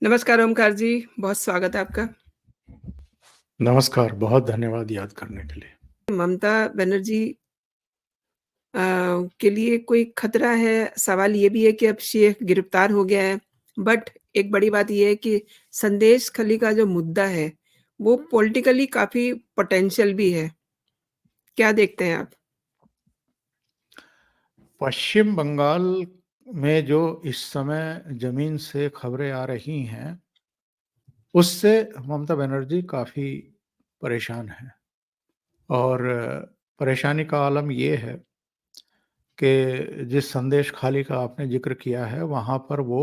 नमस्कार ओमकार जी, बहुत स्वागत है आपका। नमस्कार, बहुत धन्यवाद याद करने के लिए। ममता बनर्जी अ, के लिए कोई खतरा है? सवाल ये भी है कि अब शेख गिरफ्तार हो गया है, बट एक बड़ी बात ये है कि संदेश खली का जो मुद्दा है, वो पॉलिटिकली काफ़ी पोटेंशियल भी है। क्या देखते हैं आप? पश्चिम बंगाल में जो इस समय ज़मीन से खबरें आ रही हैं, उससे ममता बनर्जी काफ़ी परेशान हैं और परेशानी का आलम ये है कि जिस संदेश खाली का आपने ज़िक्र किया है, वहाँ पर वो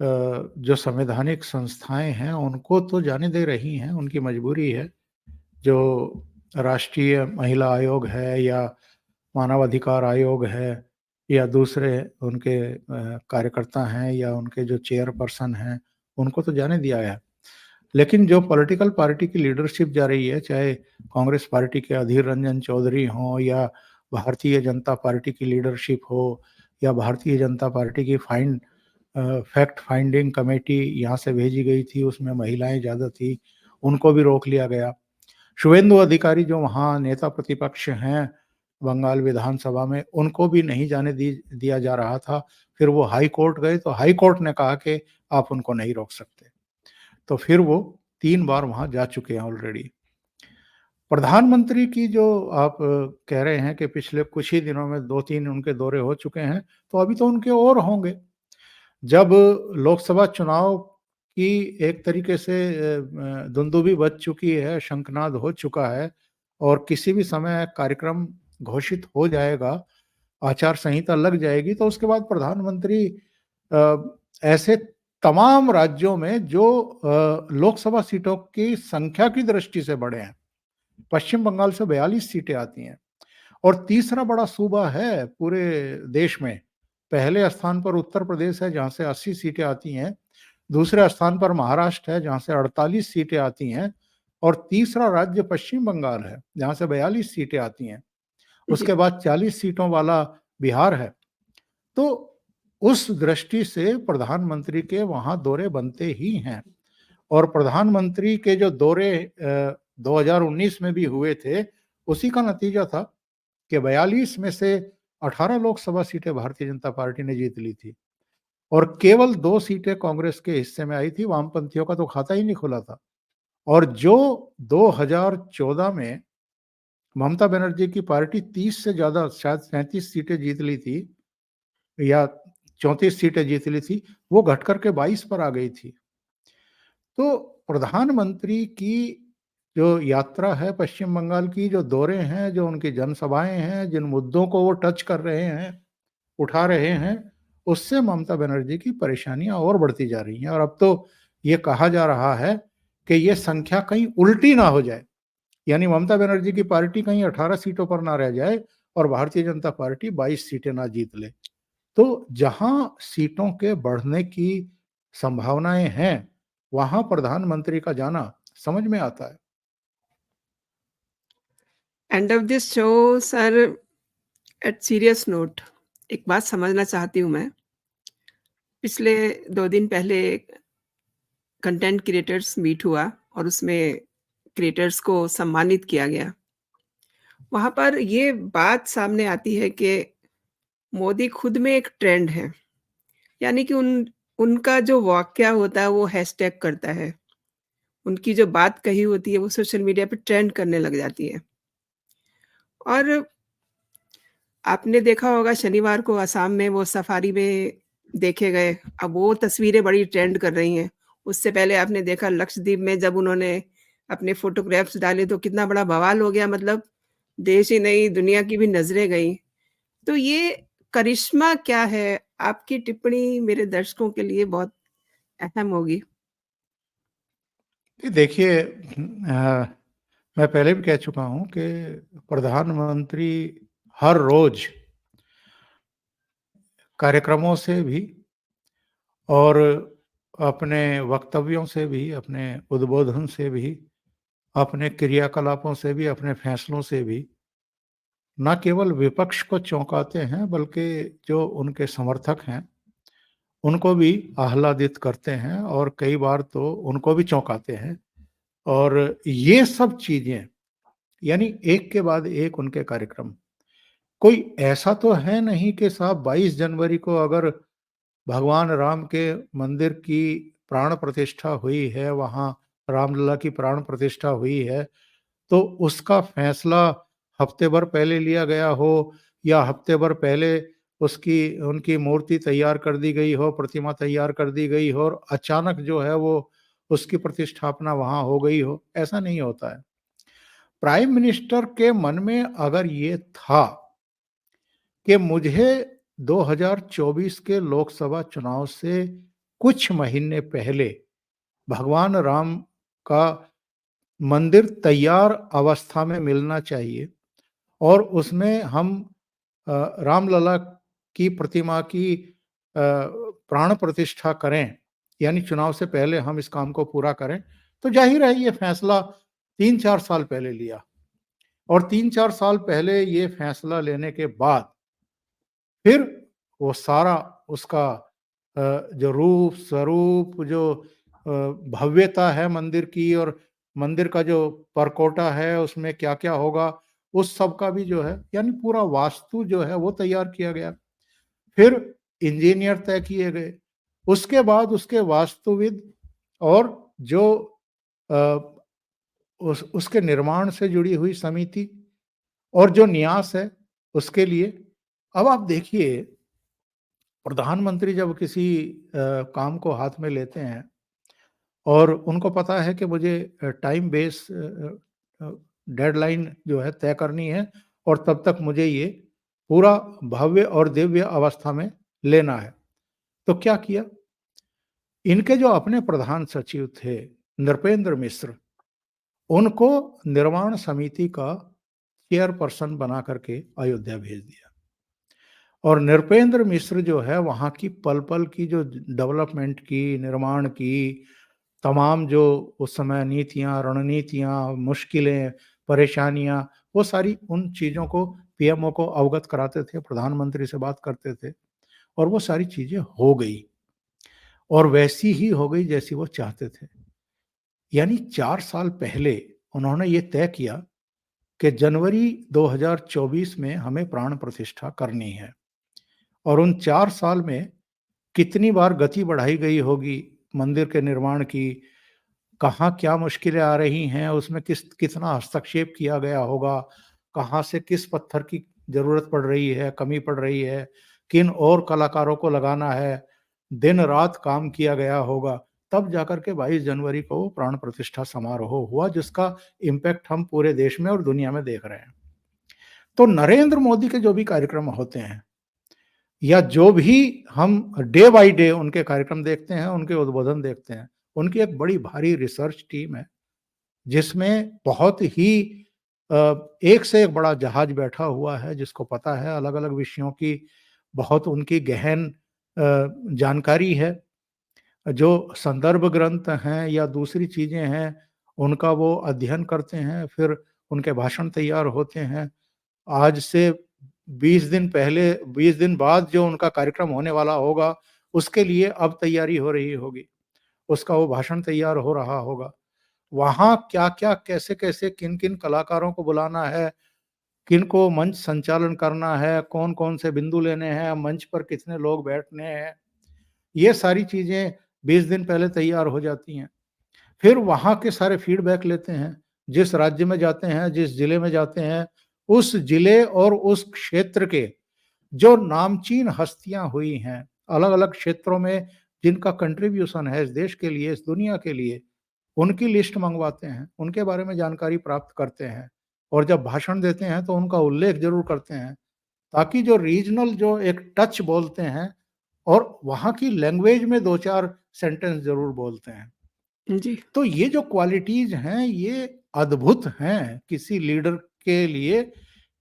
जो संवैधानिक संस्थाएँ हैं, उनको तो जाने दे रही हैं, उनकी मजबूरी है। जो राष्ट्रीय महिला आयोग है या मानव अधिकार आयोग है या दूसरे उनके कार्यकर्ता हैं या उनके जो चेयरपर्सन हैं, उनको तो जाने दिया है। लेकिन जो पॉलिटिकल पार्टी की लीडरशिप जा रही है, चाहे कांग्रेस पार्टी के अधीर रंजन चौधरी हों या भारतीय जनता पार्टी की लीडरशिप हो या भारतीय जनता पार्टी की फैक्ट फाइंडिंग कमेटी यहाँ से भेजी गई थी, उसमें महिलाएं ज़्यादा थी, उनको भी रोक लिया गया। शुभेंदु अधिकारी जो वहाँ नेता प्रतिपक्ष हैं बंगाल विधानसभा में, उनको भी नहीं जाने दिया जा रहा था। फिर वो हाई कोर्ट गए तो हाई कोर्ट ने कहा कि आप उनको नहीं रोक सकते। तो फिर वो 3 बार वहाँ जा चुके हैं ऑलरेडी। प्रधानमंत्री की जो आप कह रहे हैं कि पिछले कुछ ही दिनों में 2-3 उनके दौरे हो चुके हैं, तो अभी तो उनके और होंगे। जब लोकसभा चुनाव की एक तरीके से दुंदुभी बज चुकी है, शंखनाद हो चुका है और किसी भी समय कार्यक्रम घोषित हो जाएगा, आचार संहिता लग जाएगी, तो उसके बाद प्रधानमंत्री ऐसे तमाम राज्यों में जो लोकसभा सीटों की संख्या की दृष्टि से बड़े हैं, पश्चिम बंगाल से 42 सीटें आती हैं और तीसरा बड़ा सूबा है पूरे देश में। पहले स्थान पर उत्तर प्रदेश है जहाँ से 80 सीटें आती हैं, दूसरे स्थान पर महाराष्ट्र है जहाँ से 48 सीटें आती हैं और तीसरा राज्य पश्चिम बंगाल है जहाँ से 42 सीटें आती हैं। जी, उसके बाद 40 सीटों वाला बिहार है। तो उस दृष्टि से प्रधानमंत्री के वहाँ दौरे बनते ही हैं और प्रधानमंत्री के जो दौरे 2019 में भी हुए थे, उसी का नतीजा था कि 42 में से 18 लोकसभा सीटें भारतीय जनता पार्टी ने जीत ली थी और केवल 2 सीटें कांग्रेस के हिस्से में आई थी, वामपंथियों का तो खाता ही नहीं खुला था। और जो 2014 में ममता बनर्जी की पार्टी 30 से ज़्यादा शायद 37 सीटें जीत ली थी या 34 सीटें जीत ली थी, वो घट कर के 22 पर आ गई थी। तो प्रधानमंत्री की जो यात्रा है पश्चिम बंगाल की, जो दौरे हैं, जो उनकी जनसभाएँ हैं, जिन मुद्दों को वो टच कर रहे हैं, उठा रहे हैं, उससे ममता बनर्जी की परेशानियाँ और बढ़ती जा रही हैं और अब तो ये कहा जा रहा है कि ये संख्या कहीं उल्टी ना हो जाए। यानी ममता बनर्जी की पार्टी कहीं 18 सीटों पर ना रह जाए और भारतीय जनता पार्टी 22 सीटें ना जीत ले। तो जहाँ सीटों के बढ़ने की संभावनाएँ हैं, वहाँ प्रधानमंत्री का जाना समझ में आता है। End of this show sir, at serious note, एक बात समझना चाहती हूँ मैं। पिछले 2 दिन पहले कंटेंट क्रिएटर्स मीट हुआ और उसमें क्रिएटर्स को सम्मानित किया गया। वहाँ पर ये बात सामने आती है कि मोदी खुद में एक ट्रेंड है, यानी कि उनका जो वाकया होता है वो हैशटैग करता है। उनकी जो बात कही होती है वो सोशल मीडिया पे ट्रेंड करने लग जाती है। और आपने देखा होगा शनिवार को असम में वो सफारी में देखे गए, अब वो तस्वीरें बड़ी ट्रेंड कर रही हैं। उससे पहले आपने देखा लक्षद्वीप में जब उन्होंने अपने फ़ोटोग्राफ्स डाले तो कितना बड़ा बवाल हो गया, मतलब देश ही नहीं दुनिया की भी नज़रें गईं। तो ये करिश्मा क्या है? आपकी टिप्पणी मेरे दर्शकों के लिए बहुत अहम होगी। ये देखिए मैं पहले भी कह चुका हूँ कि प्रधानमंत्री हर रोज़ कार्यक्रमों से भी और अपने वक्तव्यों से भी, अपने उद्बोधन से भी, अपने क्रियाकलापों से भी, अपने फैसलों से भी ना केवल विपक्ष को चौंकाते हैं बल्कि जो उनके समर्थक हैं उनको भी आह्लादित करते हैं और कई बार तो उनको भी चौंकाते हैं। और ये सब चीज़ें, यानी एक के बाद एक उनके कार्यक्रम। कोई ऐसा तो है नहीं कि साहब 22 जनवरी को अगर भगवान राम के मंदिर की प्राण प्रतिष्ठा हुई है, वहाँ रामलला की प्राण प्रतिष्ठा हुई है, तो उसका फैसला हफ्ते भर पहले लिया गया हो या हफ्ते भर पहले उसकी उनकी मूर्ति तैयार कर दी गई हो, प्रतिमा तैयार कर दी गई हो और अचानक जो है वो उसकी प्रतिष्ठापना वहाँ हो गई हो, ऐसा नहीं होता है। प्राइम मिनिस्टर के मन में अगर ये था कि मुझे 2024 के लोकसभा चुनाव से कुछ महीने पहले भगवान राम का मंदिर तैयार अवस्था में मिलना चाहिए और उसमें हम रामलला की प्रतिमा की प्राण प्रतिष्ठा करें, यानी चुनाव से पहले हम इस काम को पूरा करें, तो जाहिर है ये फैसला 3-4 साल पहले लिया और 3-4 साल पहले ये फैसला लेने के बाद फिर वो सारा उसका जो रूप, स्वरूप, जो भव्यता है मंदिर की और मंदिर का जो परकोटा है, उसमें क्या-क्या होगा, उस सब का भी जो है यानी पूरा वास्तु जो है वो तैयार किया गया। फिर इंजीनियर तय किए गए। उसके बाद उसके वास्तुविद और जो अ, उसके निर्माण से जुड़ी हुई समिति और जो न्यास है, उसके लिए अब आप देखिए प्रधानमंत्री जब किसी काम को हाथ में लेते हैं और उनको पता है कि मुझे टाइम बेस डेडलाइन जो है तय करनी है और तब तक मुझे ये पूरा भव्य और दिव्य अवस्था में लेना है। तो क्या किया? इनके जो अपने प्रधान सचिव थे, नृपेंद्र मिश्र, उनको निर्माण समिति का चेयरपर्सन बना करके अयोध्या भेज दिया। और नृपेंद्र मिश्र जो है वहाँ की पल-पल की जो डेवलपमेंट की, निर्माण की, तमाम जो उस समय नीतियाँ, रणनीतियाँ, मुश्किलें, परेशानियाँ, वो सारी उन चीज़ों को पीएमओ को अवगत कराते थे, प्रधानमंत्री से बात करते थे और वो सारी चीज़ें हो गई और वैसी ही हो गई जैसी वो चाहते थे। यानी 4 साल पहले उन्होंने ये तय किया कि जनवरी 2024 में हमें प्राण प्रतिष्ठा करनी है और उन 4 साल में कितनी बार गति बढ़ाई गई होगी मंदिर के निर्माण की, कहाँ क्या मुश्किलें आ रही हैं, उसमें कितना हस्तक्षेप किया गया होगा, कहाँ से किस पत्थर की ज़रूरत पड़ रही है, कमी पड़ रही है, किन और कलाकारों को लगाना है, दिन-रात काम किया गया होगा, तब जाकर के 22 जनवरी को वो प्राण प्रतिष्ठा समारोह हुआ, जिसका इम्पैक्ट हम पूरे देश में और दुनिया में देख रहे हैं। तो नरेंद्र मोदी के जो भी कार्यक्रम होते हैं या जो भी हम डे बाय डे उनके कार्यक्रम देखते हैं, उनके उद्बोधन देखते हैं, उनकी एक बड़ी भारी रिसर्च टीम है, जिसमें बहुत ही एक से एक बड़ा जहाज बैठा हुआ है, जिसको पता है अलग-अलग विषयों की बहुत उनकी गहन जानकारी है। जो संदर्भ ग्रंथ हैं या दूसरी चीज़ें हैं, उनका वो अध्ययन करते हैं, फिर उनके भाषण तैयार होते हैं। आज से 20 दिन पहले 20 दिन बाद जो उनका कार्यक्रम होने वाला होगा, उसके लिए अब तैयारी हो रही होगी। उसका वो भाषण तैयार हो रहा होगा। वहाँ क्या-क्या, कैसे-कैसे, किन-किन कलाकारों को बुलाना है, किनको मंच संचालन करना है, कौन-कौन से बिंदु लेने हैं, मंच पर कितने लोग बैठने हैं, ये सारी चीज़ें 20 दिन पहले तैयार हो जाती हैं। फिर वहाँ के सारे फीडबैक लेते हैं। जिस राज्य में जाते हैं, जिस जिले में जाते हैं, उस जिले और उस क्षेत्र के जो नामचीन हस्तियाँ हुई हैं, अलग-अलग क्षेत्रों में जिनका कंट्रीब्यूशन है इस देश के लिए, इस दुनिया के लिए, उनकी लिस्ट मँगवाते हैं, उनके बारे में जानकारी प्राप्त करते हैं और जब भाषण देते हैं तो उनका उल्लेख ज़रूर करते हैं, ताकि जो रीजनल जो एक टच बोलते हैं और वहाँ की लैंग्वेज में 2-4 सेंटेंस ज़रूर बोलते हैं। जी। तो ये जो क्वालिटीज़ हैं, ये अद्भुत हैं किसी लीडर के लिए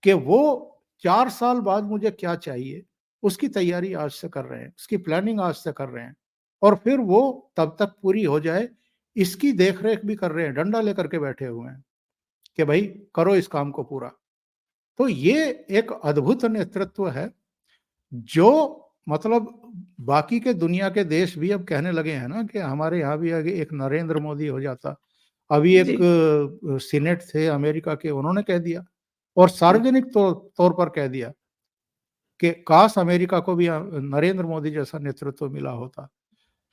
कि वो 4 साल बाद मुझे क्या चाहिए, उसकी तैयारी आज से कर रहे हैं, उसकी प्लानिंग आज से कर रहे हैं और फिर वो तब तक पूरी हो जाए, इसकी देख-रेख भी कर रहे हैं, डंडा लेकर के बैठे हुए हैं कि भई करो इस काम को पूरा। तो ये एक अद्भुत नेतृत्व है, जो मतलब बाकी के दुनिया के देश भी अब कहने लगे हैं ना कि हमारे यहाँ भी आगे एक नरेंद्र मोदी हो जाता। अभी एक जी, सीनेट थे अमेरिका के, उन्होंने कह दिया और हुँ, सार्वजनिक तौर पर कह दिया कि काश अमेरिका को भी नरेंद्र मोदी जैसा नेतृत्व मिला होता।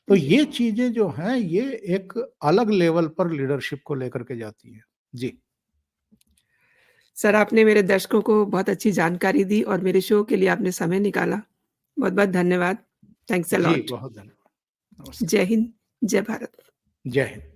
तो जी। ये चीज़ें जो हैं, ये एक अलग लेवल पर लीडरशिप को लेकर के जाती हैं। जी। सर, आपने मेरे दर्शकों को बहुत अच्छी जानकारी दी और मेरे शो के लिए आपने समय निकाला। बहुत-बहुत धन्यवाद। Thanks a ji, lot. बहुत धन्यवाद। नमस्कार। जय हिंद, जय भारत। जय हिंद।